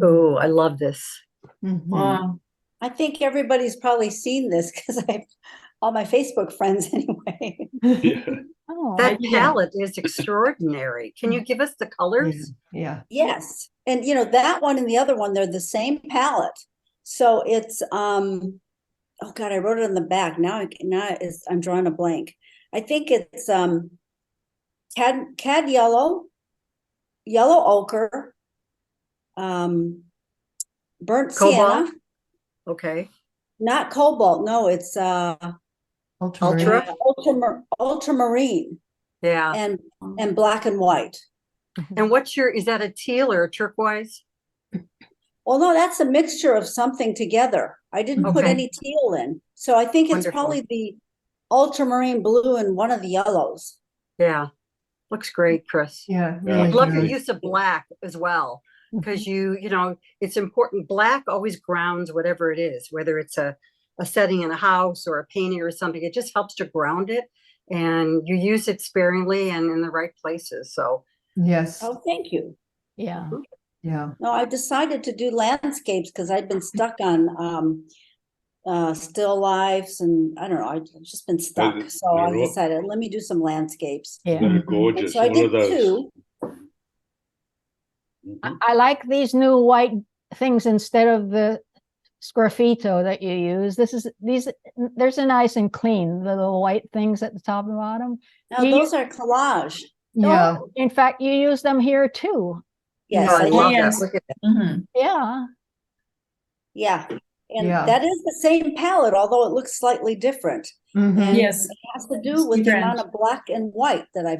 Oh, I love this. Mhm. I think everybody's probably seen this because I have all my Facebook friends anyway. Yeah. Oh, That didn't. palette is extraordinary. Can you give us the colors? Yeah. Yes. And that one and the other one, they're the same palette. So it's oh God, I wrote it on the back. I'm drawing a blank. I think it's cad yellow, yellow ochre, burnt Cobalt? sienna, Okay. not cobalt. No, it's Ultramarine. Ultra? ultramarine Yeah. and black and white. And is that a teal or a turquoise? Well, no, that's a mixture of something together. I didn't put Okay. any teal in. So I think it's Wonderful. probably the ultramarine blue and one of the yellows. Yeah. Looks great, Chris. Yeah. Yeah. I Really love your good. use of black as well, because it's important. Black always grounds whatever it is, whether it's a setting in a house or a painting or something. It just helps to ground it, and you use it sparingly and in the right places. So Yes. Oh, thank you. Yeah. No, I decided to do landscapes because I'd been stuck on still lifes and I don't know, I've just been stuck. So I they're all- decided, let me do some landscapes. They're And gorgeous. so I All of did those. two. Mhm. I like these new white things instead of the sgraffito that you use. There's a nice and clean, the little white things at the top and bottom. Now You those are collage. Yeah. Oh, in fact, you use them here too. Yes, I I love did. that. Yes. Look at that. Mhm. Yeah. Yeah. And Yeah. that is the same palette, although it looks slightly different. Mhm. And Yes. it has to do It's with the different. amount of black and white that I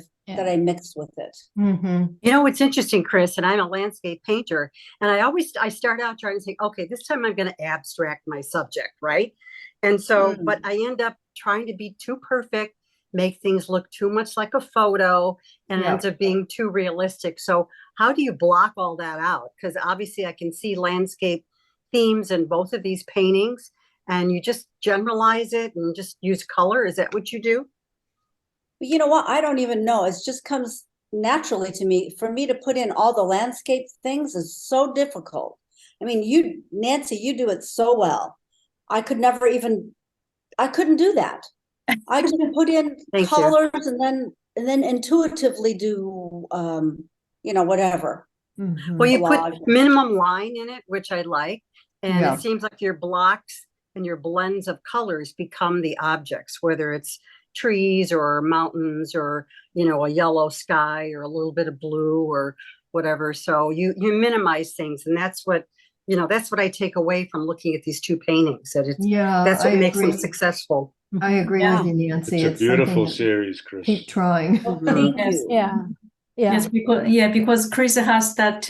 mixed with it. Mhm. It's interesting, Chris, and I'm a landscape painter, and I start out trying to think, okay, this time I'm going to abstract my subject, right? And so, but I end up trying to be too perfect, make things look too much like a photo, and Yeah. ends up being too realistic. So how do you block all that out? Because obviously I can see landscape themes in both of these paintings, and you just generalize it and just use color. Is that what you do? But you know what? I don't even know. It just comes naturally to me. For me to put in all the landscape things is so difficult. I mean, Nancy, you do it so well. I couldn't do that. I just put in Thank you. colors and then intuitively do whatever. Mhm. Well, you put collage. minimum line in it, which I like. And Yeah. it seems like your blocks and your blends of colors become the objects, whether it's trees or mountains or, a yellow sky or a little bit of blue or whatever. So you minimize things. And that's what I take away from looking at these two paintings, Yeah, that's what I makes them agree. successful. I agree Yeah. with you, Nancy. It's a beautiful something series, Chris. keep trying. Oh, Mhm. thank Yes. you. Yeah. Yeah. Yes, because Chris has that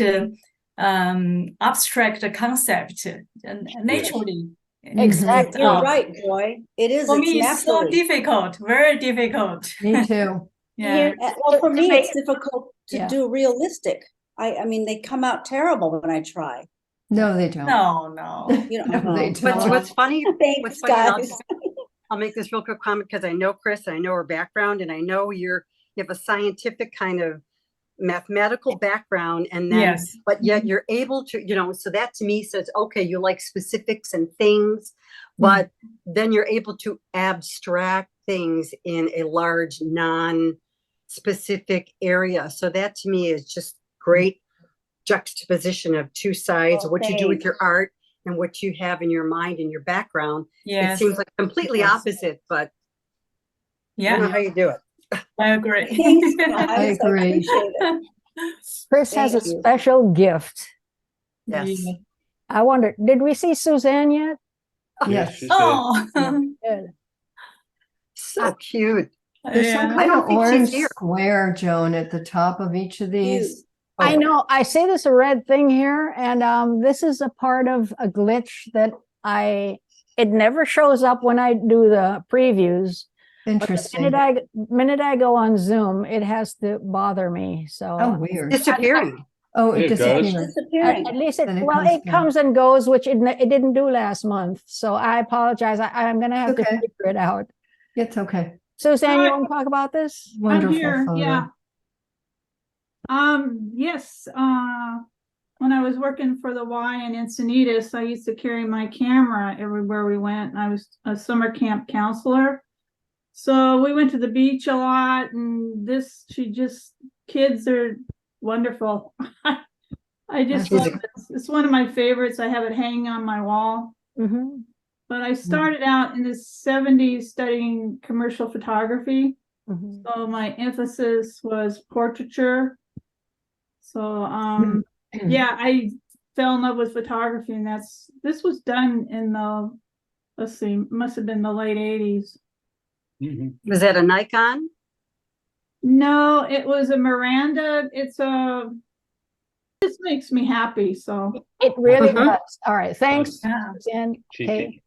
abstract concept and naturally. Exactly. You're right, Joy. It is. For It's me, it's so naturally. difficult, very difficult. Me too. Yeah. Well, for To me, make- it's difficult to Yeah. do realistic. I mean, they come out terrible when I try. No, they don't. No, no. No, they uh-huh. don't. What's funny, Thanks, what's funny, and guys. I'll make this real quick comment because I know Chris, I know her background, and I know you have a scientific kind of mathematical background, and then Yes. but yet you're able to, so that to me says, okay, you like specifics and things, but then you're able to abstract things in a large non-specific area. So that to me is just great juxtaposition of two sides, Oh, what you do with thanks. your art and what you have in your mind and your background. It Yes. seems like completely Yes. opposite, but I don't know Yeah, how you do it. I agree. Thanks, guys. I agree. appreciate it. Chris has a Thank you. special gift. Yes. Yeah. I wonder, did we see Suzanne yet? Yes. she did. Oh, Good. So cute. There's some yeah. I kind don't of think she's orange here. square, Joan, at the top of each of these. I Oh. know. I see this a red thing here, and this is a part of a glitch that it never shows up when I do the previews. But the Interesting. minute I go on Zoom, it has to bother me. So Oh, weird. Disappearing. Oh, It it does. disappeared. Disappearing. at least Then it well, comes it back. comes and goes, which it didn't do last month. So I apologize. I'm going to have to Okay. figure it out. It's okay. Suzanne, you Hi. want to talk about this? Wonderful here, photo. yeah. Yes. when I was working for the Y in Encinitas, I used to carry my camera everywhere we went. And I was a summer camp counselor. So we went to the beach a lot, and kids are wonderful. I just She's love this. It's one of my favorites. I have it hanging on my wall. Mhm. But I started out in the 70s studying commercial photography. Mhm. So my emphasis was portraiture. So yeah, I fell in love with photography, and this was done in the, let's see, must have been the late 80s. Was that a Nikon? No, it was a Miranda. This makes me happy. So It really Mhm. does. All right, thanks, Yeah. Jen. Okay. Cheeky.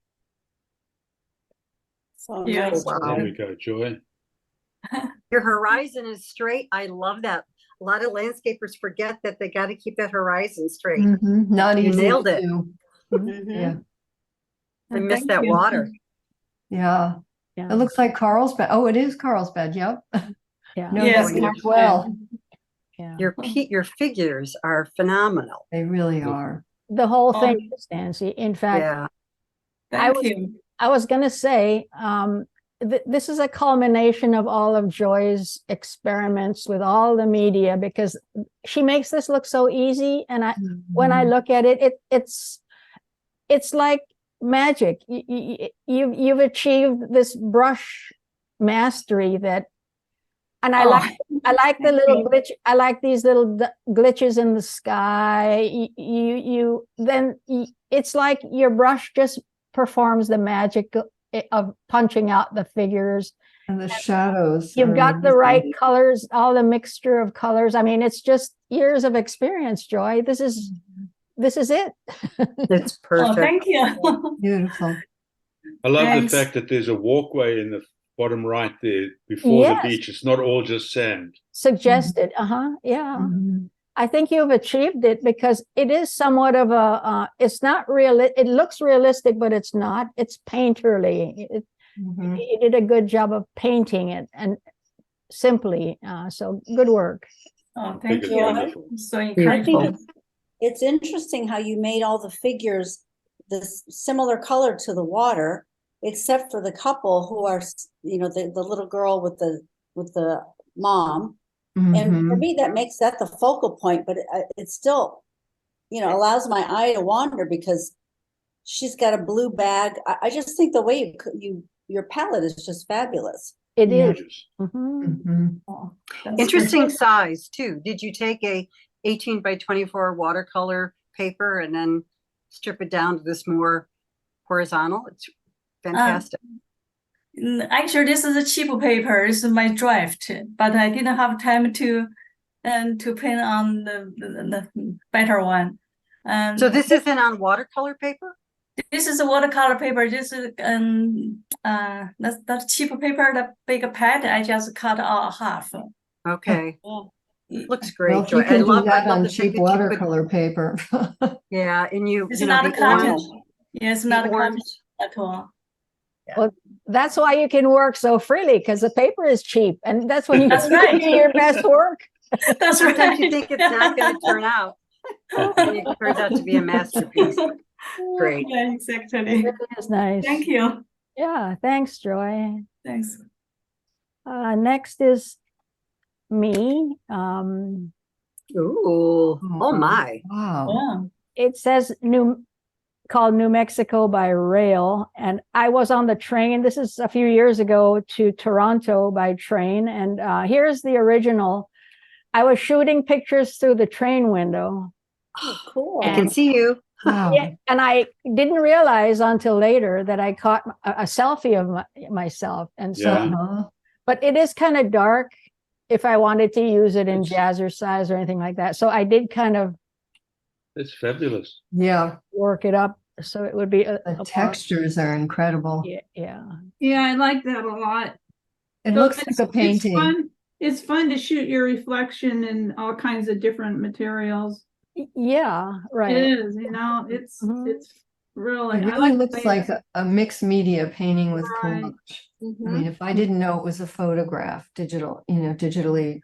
So Yeah. nice. Wow. There we go, Joy. Your horizon is straight. I love that. A lot of landscapers forget that they got to keep that horizon straight. Not You easy nailed to it. do. Mhm. Yeah, I miss Thank that you. water. yeah. Yeah. It looks like Carlsbad. Oh, it is Carlsbad. Yep. Yeah. No, Yes, that works well. Yeah. Your figures are phenomenal. They really are. The whole thing Um, is, Nancy. In fact, Yeah. Thank you. I was going to say, this is a culmination of all of Joy's experiments with all the media, because she makes this look so easy. And when I look at it, it's like magic. You've achieved this brush mastery and I like the Thank little you. glitch. I like these little glitches in the sky. It's like your brush just performs the magic of punching out the figures. And the shadows. You've are got the amazing. right colors, all the mixture of colors. I mean, it's just years of experience, Joy. This is it. It's Oh, perfect. thank you. Beautiful. I love Thanks. the fact that there's a walkway in the bottom right there before Yes. the beach. It's not all just sand. Suggested. Yeah. Mhm. I think you've achieved it, because it is somewhat of a, it's not real. It looks realistic, but it's not. It's painterly. Mhm. You did a good job of painting it, and simply. So good work. Oh, Think thank it's you. wonderful. So I think encouraging. it's interesting how you made all the figures this similar color to the water, except for the couple who are, the little girl with the mom. And for Mhm. me, that makes that the focal point, but it still, allows my eye to wander because she's got a blue bag. I just think the way your palette is just fabulous. It is. Gorgeous. Mhm. Mhm. Oh, that's Interesting good. size too. Did you take a 18 by 24 watercolor paper and then strip it down to this more horizontal? It's fantastic. Actually, this is a cheap paper. This is my draft, but I didn't have time to print on the better one. So this isn't on watercolor paper? This is a watercolor paper. This is that's cheap paper. The big pad I just cut out half. Okay. Looks great, Well, if Joy. you I can do love that on the fact cheap that you could- watercolor paper. yeah, and It's you know, not the a cut. orange, Yes, the not a cut orange. at all. That's why you can work so freely, because the paper is cheap, and that's when you That's can right. do your best work. That's Sometimes right. you think it's not going to turn out, and it turns out to be a masterpiece. Great. Yeah, exactly. It's nice. Thank you. Yeah, thanks, Joy. Thanks. Next is me. Ooh, oh my. Wow. Wow. It says called New Mexico by Rail, and I was on the train. This is a few years ago to Toronto by train, and here's the original. I was shooting pictures through the train window. Oh, cool. I can see you. Wow. Yeah, and I didn't realize until later that I caught a selfie of myself. And so, Yeah. Uh-huh. but it is kind of dark if I wanted to use it in It's- jazzercise or anything like that. So I did kind of It's fabulous. Yeah. work it up so it would be The textures are incredible. Yeah. yeah, I like that a lot. It So looks it's- like a painting. It's fun to shoot your reflection in all kinds of different materials. Yeah, It right. is, it's Mhm. it's really. It I really like the looks way like a mixed media painting with Right. collage. I Mhm. mean, if I didn't know it was a photograph, digitally.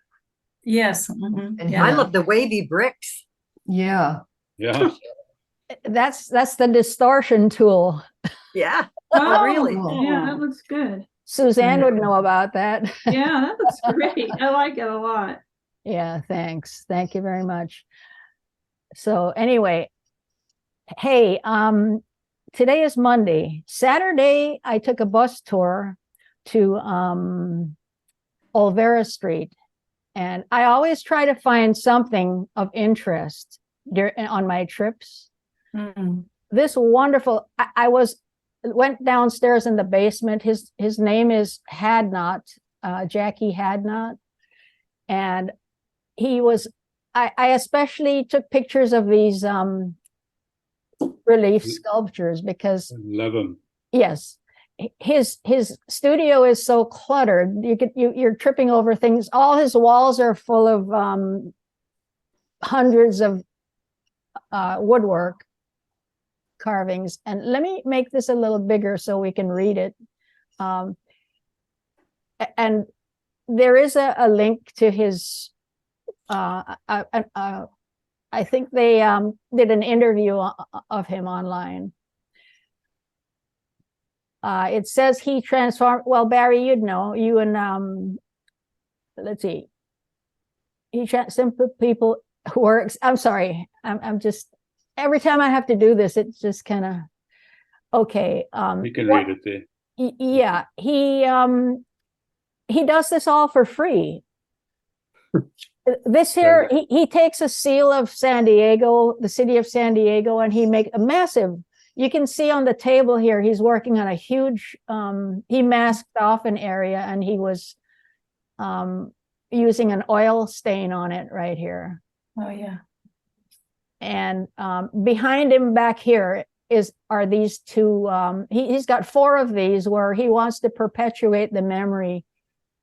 Yes. Mhm. And Yeah. I love the wavy bricks. Yeah. Yeah. That's the distortion tool. Yeah. Oh, really? Yeah, that looks good. Suzanne would know about that. Yeah, that looks great. I like it a lot. Yeah, thanks. Thank you very much. So anyway, hey, today is Monday. Saturday, I took a bus tour to Olvera Street. And I always try to find something of interest on my trips. This wonderful, I went downstairs in the basement. His name is Hadnot, Jackie Hadnot. And he was, I especially took pictures of these relief sculptures because Love them. yes, his studio is so cluttered. You're tripping over things. All his walls are full of hundreds of woodwork carvings. And let me make this a little bigger so we can read it. And there is a link to his. I think they did an interview of him online. It says he transformed, well, Barry, you'd know, you and, let's see. Simple people works, I'm sorry, I'm just, every time I have to do this, it's just kind of, okay. You can read it there. Yeah, he does this all for free. This here, he takes a seal of San Diego, the city of San Diego, and he makes a massive, you can see on the table here, he's working on a huge, he masked off an area and he was using an oil stain on it right here. Oh, yeah. And behind him back here are these two, he's got 4 of these where he wants to perpetuate the memory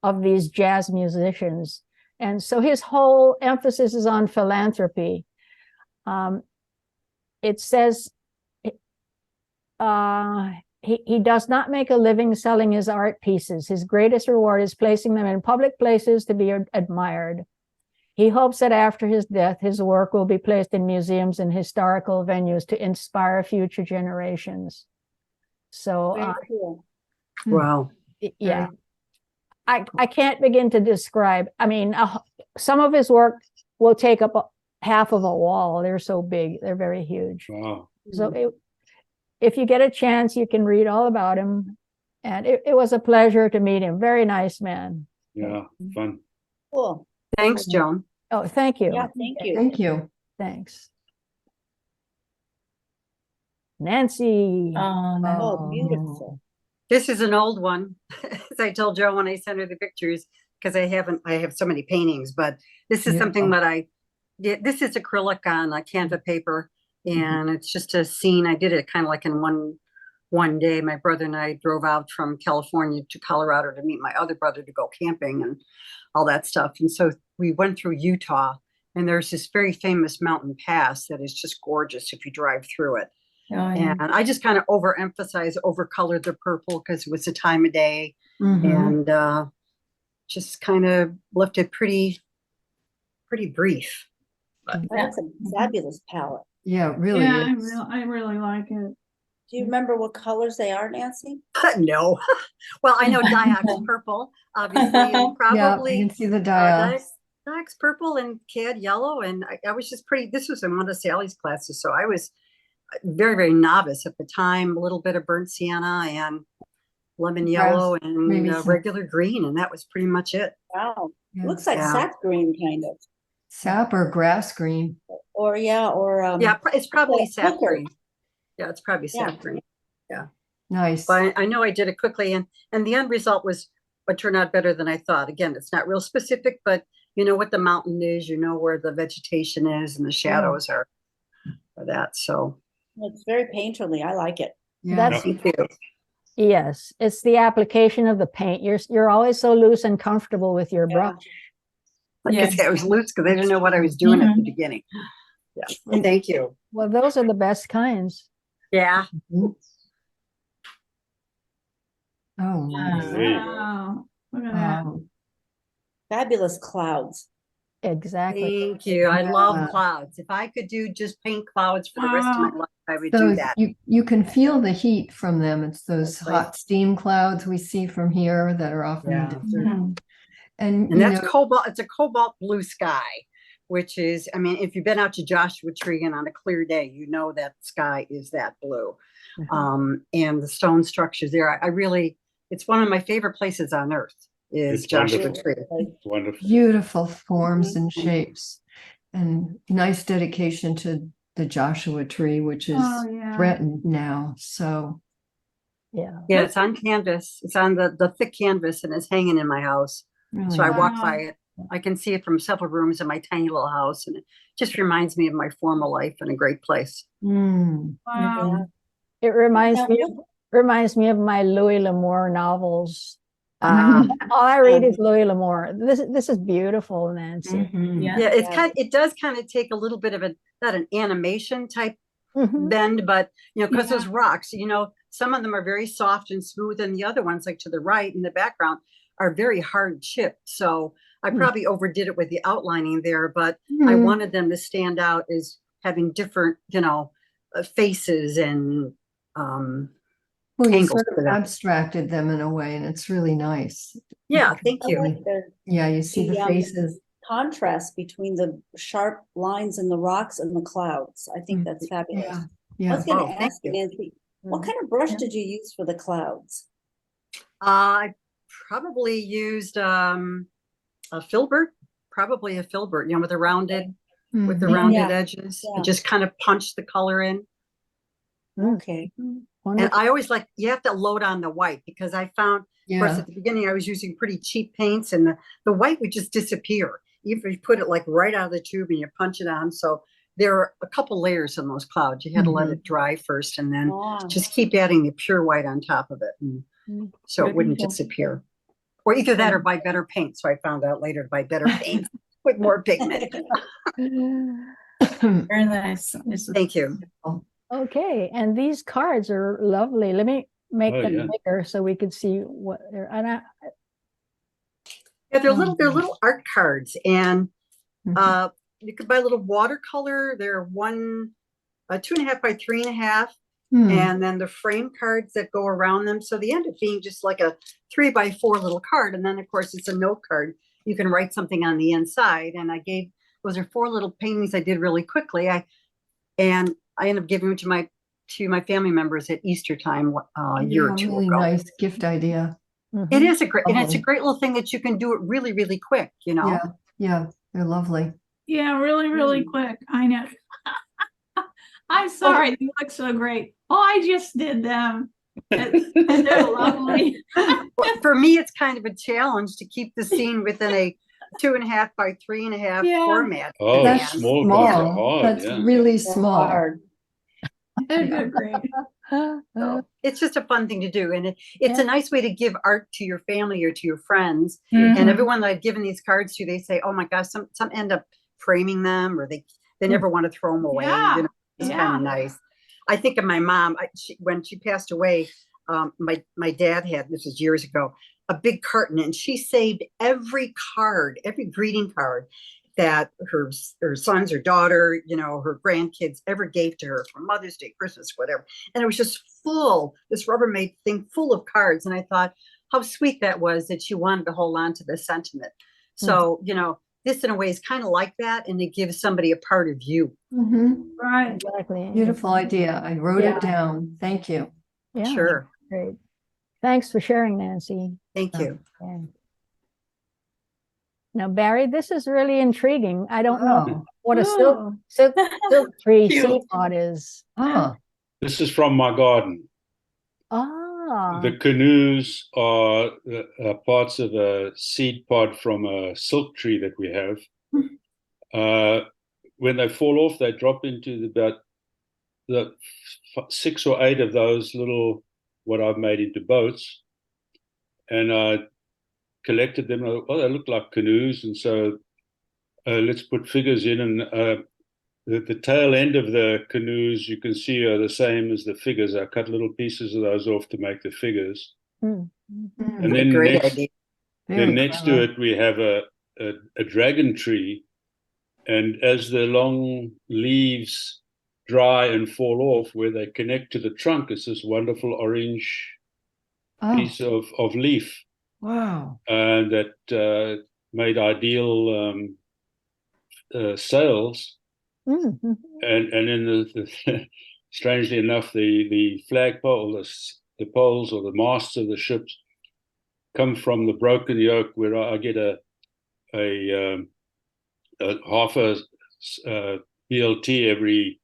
of these jazz musicians. And so his whole emphasis is on philanthropy. It says, he does not make a living selling his art pieces. His greatest reward is placing them in public places to be admired. He hopes that after his death, his work will be placed in museums and historical venues to inspire future generations. So, Very cool. Wow. yeah, I can't begin to describe. I mean, some of his work will take up half of a wall. They're so big. They're very huge. Wow. So if you get a chance, you can read all about him. And it was a pleasure to meet him. Very nice man. Yeah, fun. Cool. Thanks, Joan. Oh, thank you. Yeah, thank you. Thank you. Thanks. Nancy. Oh, no. Oh, beautiful. This is an old one. As I told Joe when I sent her the pictures, because I have so many paintings, but this is something that I did. This is acrylic on a Canva paper, and it's just a scene. I did it kind of like in one day. My brother and I drove out from California to Colorado to meet my other brother to go camping and all that stuff. And so we went through Utah, and there's this very famous mountain pass that is just gorgeous if you drive through it. Oh, yeah. And I just kind of overcolored the purple because it was the time of day, Mhm. and just kind of left it pretty brief. That's a fabulous palette. Yeah, it really Yeah, is. I really like it. Do you remember what colors they are, Nancy? No. Well, I know Diox purple, obviously, and Yeah, probably you can see the dial. Diox purple and Cad yellow. And I was just this was in one of Sally's classes. So I was very, very novice at the time, a little bit of burnt sienna and lemon yellow maybe and some- regular green. And that was pretty much it. Wow. Yeah. Looks like Yeah. sap green kind of. Sap or grass green. Or Yeah, it's probably sap Hooker. green. Yeah, it's probably sap Yeah. green. Nice. But I know I did it quickly, and the end result was what turned out better than I thought. Again, it's not real specific, but you know what the mountain is, you know where the vegetation is, and the shadows are for that. So It's very painterly. I like it. Yeah. That's thank you. yes. It's the application of the paint. You're always so loose and comfortable with your Yeah. brush. Like I Yes. said, I was loose because I didn't know what I was doing at the beginning. Yeah, thank you. Well, those are the best kinds. Yeah, Oh, nice. There you go. Wow. Look at that. Wow. Fabulous clouds. Exactly. Thank you. I love Yeah. clouds. If I could do just paint clouds for the rest of my Wow. life, I would So do that. you can feel the heat from them. It's those That's right. hot steam clouds we see from here that are often Yeah. desert. Mhm. And And you that's know, cobalt, it's a cobalt blue sky, which is, I mean, if you've been out to Joshua Tree and on a clear day, you know that sky is that blue. And the stone structures there, I really, it's one of my favorite places on earth is It's Joshua wonderful. Tree. It's wonderful. beautiful forms and shapes, and nice dedication to the Joshua tree, which is Oh, yeah. threatened now. So Yeah. Yeah, it's on canvas. It's on the thick canvas and it's hanging in my house. really, So I walk Wow. by it. I can see it from several rooms in my tiny little house, and it just reminds me of my former life and a great place. Mm. Wow. It reminds Now, me what- reminds me of my Louis L'Amour novels. Ah. All I read is Louis L'Amour. This is beautiful, Nancy. Mhm. Yeah. Yeah, it's Yeah. it does kind of take a little bit of not an animation type Mhm. bend, but because Yeah. those rocks, some of them are very soft and smooth, and the other ones, like to the right in the background, are very hard chipped. So I probably overdid it with the outlining there, but I Mhm. wanted them to stand out as having different, faces and Well, you angles sort to of them. abstracted them in a way, and it's really nice. Yeah, thank I you. like Yeah, you see the the, faces. contrast between the sharp lines in the rocks and the clouds. I think that's fabulous. Yeah, I yeah. was gonna Oh, thank ask you. Nancy, what kind of brush Yeah. did you use for the clouds? I probably used a filbert, probably a filbert, with the rounded Mhm. rounded Yeah, edges. yeah. And just kind of punch the color in. Okay. And Wonderful. I always you have to load on the white, because I found, of course, Yeah. at the beginning I was using pretty cheap paints, and the white would just disappear. Even if you put it like right out of the tube and you punch it on. So there are a couple layers in those clouds. You had to let it dry first, and then Wow. just keep adding the pure white on top of it. And so it wouldn't Beautiful. disappear. Or either that or buy better paint. So I found out later to buy better paint with more pigment. Very nice. Thank you. Okay, and these cards are lovely. Let me make Oh, them yeah. bigger so we could see what they're. And Yeah, they're little art cards, and you could buy a little watercolor. They're 2.5 by 3.5, and then the frame cards that go around them. So they end up being just like a 3 by 4 little card, and then of course it's a note card. You can write something on the inside. And those are 4 little paintings I did really quickly. I ended up giving them to my family members at Easter time a year or two Really ago. nice gift idea. It is and it's a Lovely. great little thing that you can do it really, really quick. Yeah, yeah, they're lovely. Yeah, really, really quick. I know. I'm sorry, they look so great. Oh, I just did them. And they're lovely. Well, for me, it's kind of a challenge to keep the scene within a 2.5 by 3.5 Yeah. format. Oh, And small small. cards are hard. That's Yeah. really They're small. hard. They're great. so it's just a fun thing to do. And it's a nice way to give art to your family or to your friends. Mhm. And everyone that I've given these cards to, they say, oh my gosh, some end up framing them, or they never want to throw them away. Yeah. It's kind of nice. I think of my mom, when she passed away, my dad had, this was years ago, a big carton, and she saved every card, every greeting card that her sons or daughter, her grandkids ever gave to her for Mother's Day, Christmas, whatever. And it was just full, this Rubbermaid thing full of cards. And I thought how sweet that was, that she wanted to hold on to the sentiment. So, this in a way is kind of like that, and it gives somebody a part of you. Right. exactly. Beautiful idea. I wrote it down. Thank you. Yeah, Sure. great. Thanks for sharing, Nancy. Thank you. Yeah. Now, Barry, this is really intriguing. I don't know what a silk tree Cute. seed pod is. This is from my garden. Ah, The canoes are parts of a seed pod from a silk tree that we have. When they fall off, they drop into about the 6 or 8 of those little, what I've made into boats. And I collected them. Oh, they look like canoes. And so let's put figures in. And the tail end of the canoes, you can see, are the same as the figures. I cut little pieces of those off to make the figures. And then Great idea. next to it, we have a dragon tree And as the long leaves dry and fall off, where they connect to the trunk, it's this wonderful orange Oh, piece of leaf, wow. and that made ideal sails. Mhm. And in the strangely enough, the flagpole, the poles or the masts of the ships come from the broken yoke, where I get a half a BLT every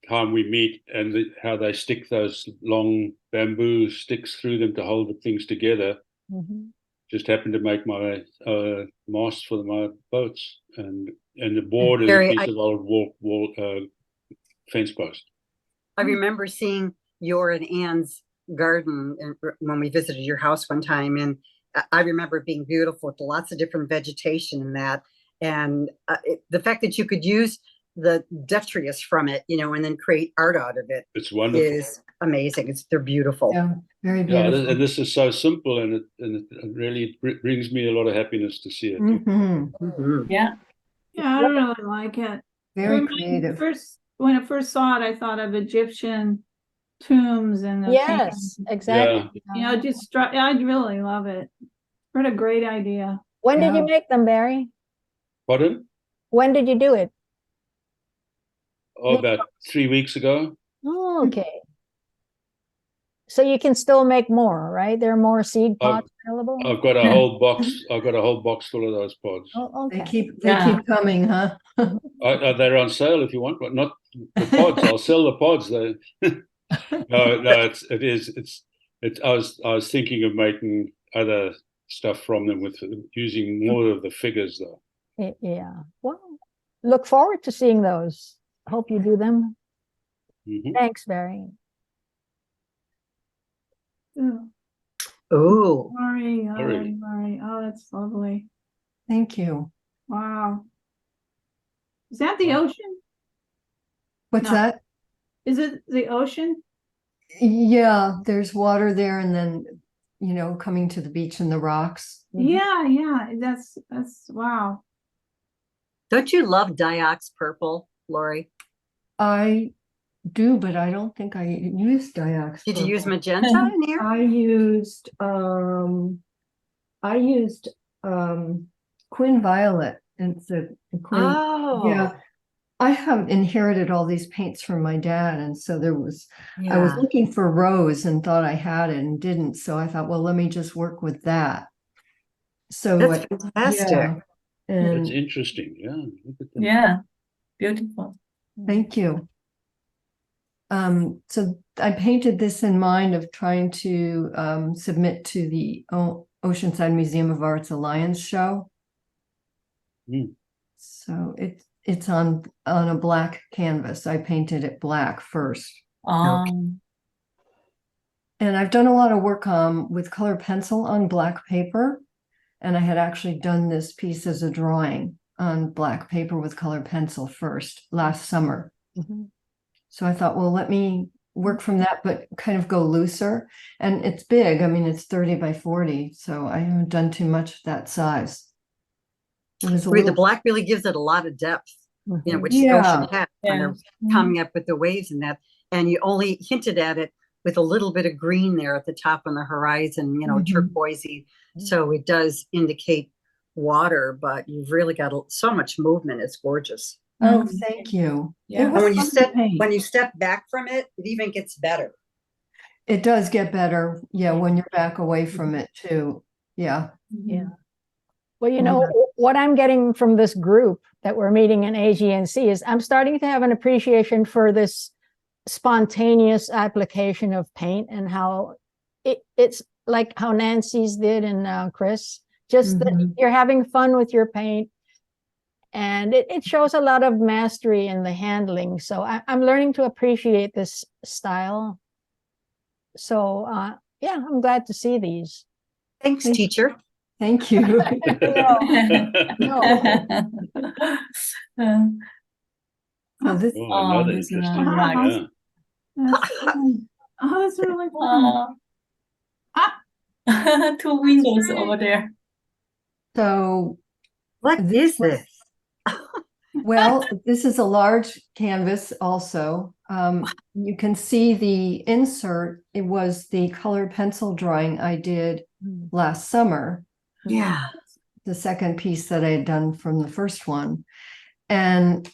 time we meet, and how they stick those long bamboo sticks through them to hold the things together. Mhm. Just happened to make my mast for my boats, and the board is a Barry, piece of old wall fence post. I remember seeing your and Ann's garden when we visited your house one time, and I remember it being beautiful with lots of different vegetation in that, and the fact that you could use the detritus from it, and then create art out of it It's wonderful. is amazing. They're beautiful. Yeah, very Yeah, beautiful. and this is so simple, and it really brings me a lot of happiness to see it. Mhm. Mhm. Yeah. Yeah, I really like it. Very When creative. when I first saw it, I thought of Egyptian tombs and the Yes, exactly. I really love it. What a great idea. When did you Yeah. make them, Barry? Pardon? When did you do it? Oh, about 3 weeks ago. Oh, okay. So you can still make more, right? There are more seed pods available? I've got a whole box. I've got a whole box full of those pods. Oh, They okay. keep coming, huh? They're on sale if you want, but not the pods. I'll sell the pods. No, I was thinking of making other stuff from them with using more of the figures though. Yeah. Well, look forward to seeing those. Hope you do them. Mhm. Thanks, Barry. Ooh, Ooh, Murray, Murray. Murray. Oh, that's lovely. Thank you. Wow. Is that the ocean? What's No. that? Is it the ocean? Yeah, there's water there, and then, coming to the beach and the rocks. Yeah. That's wow. don't you love Diox purple, Lori? I do, but I don't think I used Diox. Did you use purple. magenta in here? I used Quinn Violet. It's a Quinn. Oh, Yeah, I have inherited all these paints from my dad, and so I was yeah. looking for rose and thought I had it and didn't. So I thought, well, let me just work with that. So That's fantastic. yeah, That's and interesting. Yeah. Look at that. Yeah. Beautiful. thank you. So I painted this in mind of trying to submit to the Oceanside Museum of Art's Alliance show. Mm. So it's on a black canvas. I painted it black first. Um, And I've done a lot of work with color pencil on black paper. And I had actually done this piece as a drawing on black paper with color pencil first last summer. Mhm. So I thought, well, let me work from that, but kind of go looser. And it's big. I mean, it's 30 by 40. So I haven't done too much that size. It was a The little, black really gives it a lot of depth, Mhm. which the Yeah. ocean has when Yeah. they're coming up with the waves and that. And you only hinted at it with a little bit of green there at the top on the horizon, Mhm. turquoisey. So it does indicate water, but you've really got so much movement. It's gorgeous. oh, Mhm. thank you. Yeah. It was And fun to paint. when you step back from it, it even gets better. It does get better. Yeah, when you're back away from it too. Yeah. Yeah. Well, Yeah. what I'm getting from this group that we're meeting in AGNC is I'm starting to have an appreciation for this spontaneous application of paint and how it's like how Nancy's did and Chris, just that Mhm. you're having fun with your paint. And it shows a lot of mastery in the handling. So I'm learning to appreciate this style. So yeah, I'm glad to see these. Thanks, Thank- teacher. Thank you. So this, Oh, another this is interesting another one. rock. Yeah. Oh, that's really fun. Two windows great. over there. so What is this? Well, this is a large canvas also. You can see the insert. It was the colored pencil drawing I did last summer, Yeah. the second piece that I had done from the first one. And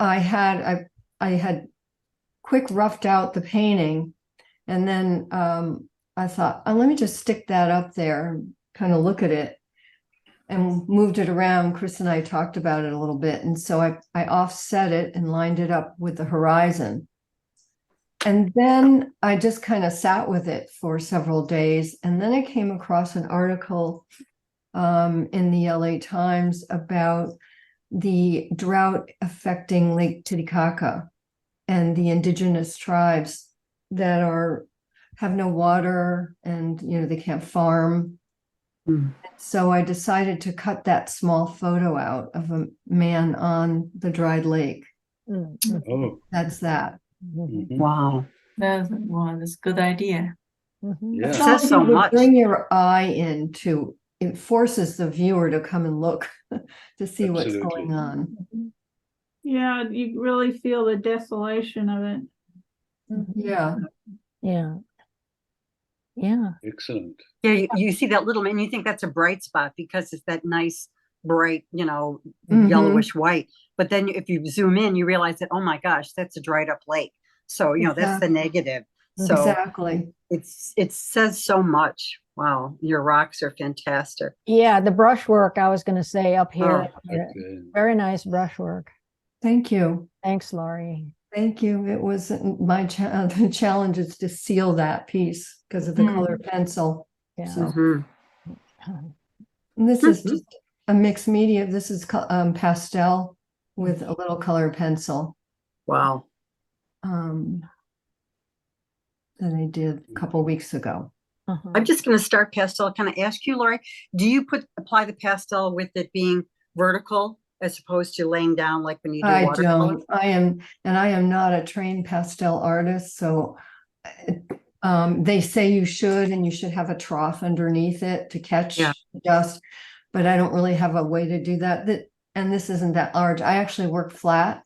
I had quick roughed out the painting, and then I thought, oh, let me just stick that up there and kind of look at it, and moved it around. Chris and I talked about it a little bit. And so I offset it and lined it up with the horizon. And then I just kind of sat with it for several days. And then I came across an article in the LA Times about the drought affecting Lake Titicaca and the indigenous tribes that have no water, and they can't farm. So I decided to cut that small photo out of a man on the dried lake. Oh, That's that. mhm. Wow. That's a good idea. Yeah. It says so It would much. bring your eye into it, forces the viewer to come and look to see what's Absolutely. going on. Yeah, you really feel the desolation of it. Yeah. Yeah. Yeah. Excellent. Yeah, you see that little man, you think that's a bright spot because it's that nice, bright, Mhm. yellowish white. But then if you zoom in, you realize that, oh my gosh, that's a dried up lake. So, that's the Exactly. negative. So Exactly. it says so much. Wow, your rocks are fantastic. Yeah, the brushwork, I was going to say up here. Oh, Okay. Very nice brushwork. Thank you. Thanks, Laurie. Thank you. It was the challenge is to seal that piece because of the colored pencil. Yeah. So, Mhm. and this is just a mixed media. This is pastel with a little colored pencil Wow. that I did a couple weeks ago. I'm just going to start pastel. Can I ask you, Lori, do you apply the pastel with it being vertical as opposed to laying down like when you do I watercolor? don't. I am not a trained pastel artist, so they say you should, and you should have a trough underneath it to catch dust, but I don't really have a way to do that. And this isn't that large. I actually work flat,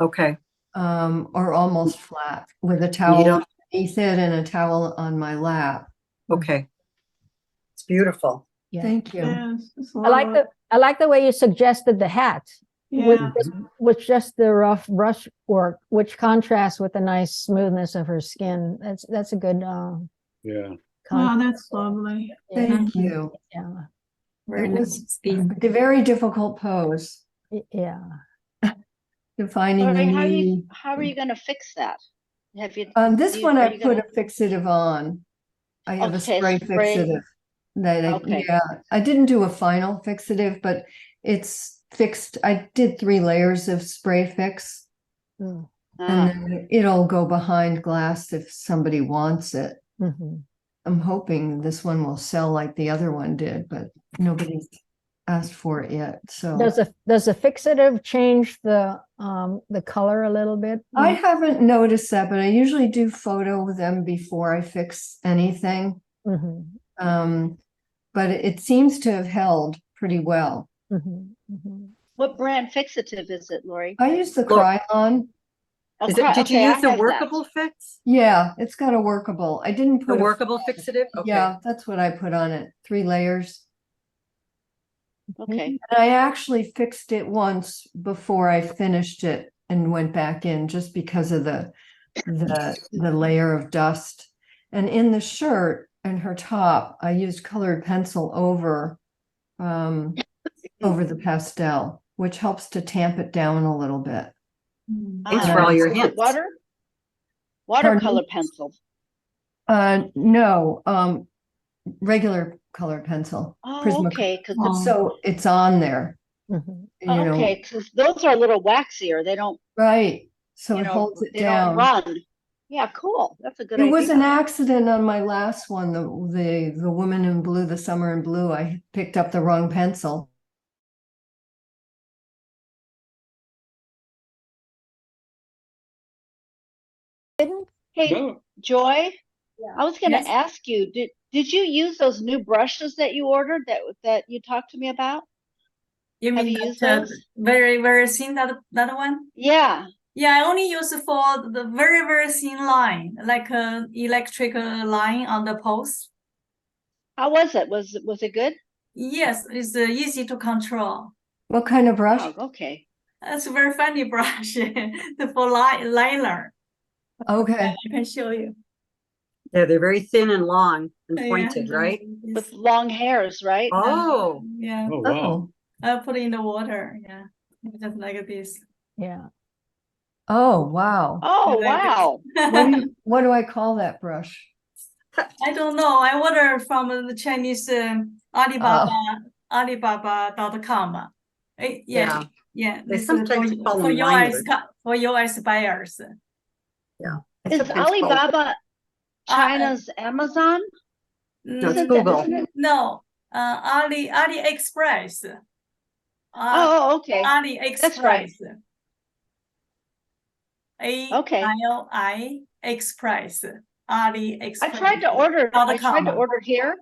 Okay. or almost flat, with a You towel don't, underneath it and a towel on my lap. okay. It's beautiful. Yeah. Thank you. Yes, it's I like the way you suggested the hat yeah. with just the rough brush work, which contrasts with the nice smoothness of her skin. That's a good Yeah. Oh, that's lovely. Thank you. Yeah. Very It was nice skin. a very difficult pose, Yeah. defining the Lori, knee. how are you gonna fix that? Have you? This you- one are I you put gonna- a fixative on. I have a Okay, spray spray. fixative. Okay. Yeah, I didn't do a final fixative, but it's fixed. I did 3 layers of spray fix, and Ah, then it'll go behind glass if somebody wants it. Mhm. I'm hoping this one will sell like the other one did, but nobody's asked for it yet. So Does a fixative change the color a little bit? I haven't noticed that, but I usually do photo with them before I fix anything. Mhm. But it seems to have held pretty well. Mhm. Mhm. what brand fixative is it, Lori? I use the Look. Cryon. Oh, Did you okay, I use the have that. workable fix? Yeah, it's got a workable. I didn't The put a workable fixative? Okay. Yeah, that's what I put on it. 3 layers. Okay, And I actually fixed it once before I finished it and went back in just because of the layer of dust. And in the shirt and her top, I used colored pencil over the pastel, which helps to tamp it down a little bit. Thanks for all your is it hints. watercolor pencil. No, regular colored pencil. Oh, okay, because So it's on there, Mhm. okay, because those are a little waxier. They don't, right. So you it know, holds it they don't down. run. Yeah, cool. That's a good It idea. was an accident on my last one, the woman in blue, the summer in blue. I picked up the wrong pencil. Hey, No, Joy, I was gonna Yes. ask you, did you use those new brushes that you ordered that you talked to me about? You Have mean you used that those? very, very thin, that one? Yeah. Yeah, I only use it for the very, very thin line, like a electric line on the post. How was it? Was it good? Yes, it's easy to control. What kind of brush? Oh, okay. That's a very funny brush for liner. Okay. I can show you. Yeah, they're very thin and long and Yeah, pointed, right? With long hairs, right? Oh, yeah. Oh, wow. Oh, I'll put it in the water. Yeah, just like this. Yeah. oh, wow. Oh, Like this. wow. What do I call that brush? I don't know. I ordered from the Chinese Alibaba, Oh. Alibaba.com. yeah. Yeah. They This is sometimes call for them liners. for US buyers. Yeah. They Is sometimes call them- Alibaba China's Amazon? No, it's Isn't Google. isn't it? No, AliExpress. Oh, okay. That's right. AliExpress. Okay. ALI Express. AliExpress. I tried to order. I tried to .com. order here,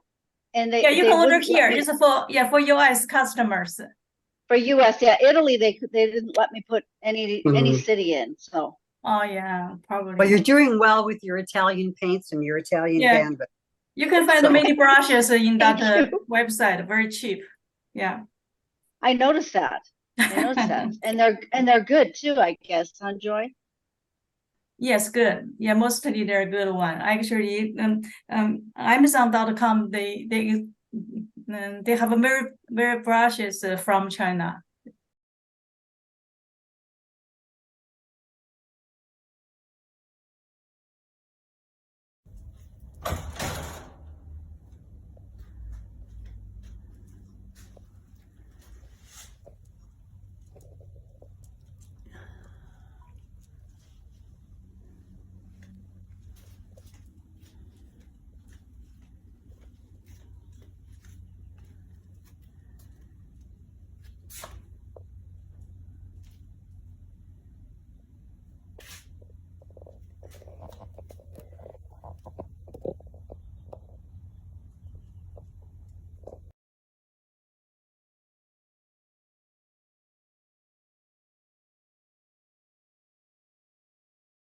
and Yeah, you they can order wouldn't let here. me- It's for US customers. for US. Yeah, Italy. They didn't let me put any Mhm. city in. So Oh yeah, probably. But you're doing well with your Italian paints and your Italian Yeah. canvas. You can find So- many brushes in that Thank you. website, very cheap. Yeah. I noticed that. I noticed that, and they're good too. I guess, huh, Joy? Yes, good. Yeah, mostly they're good one. Actually, Amazon.com they have a very brushes from China.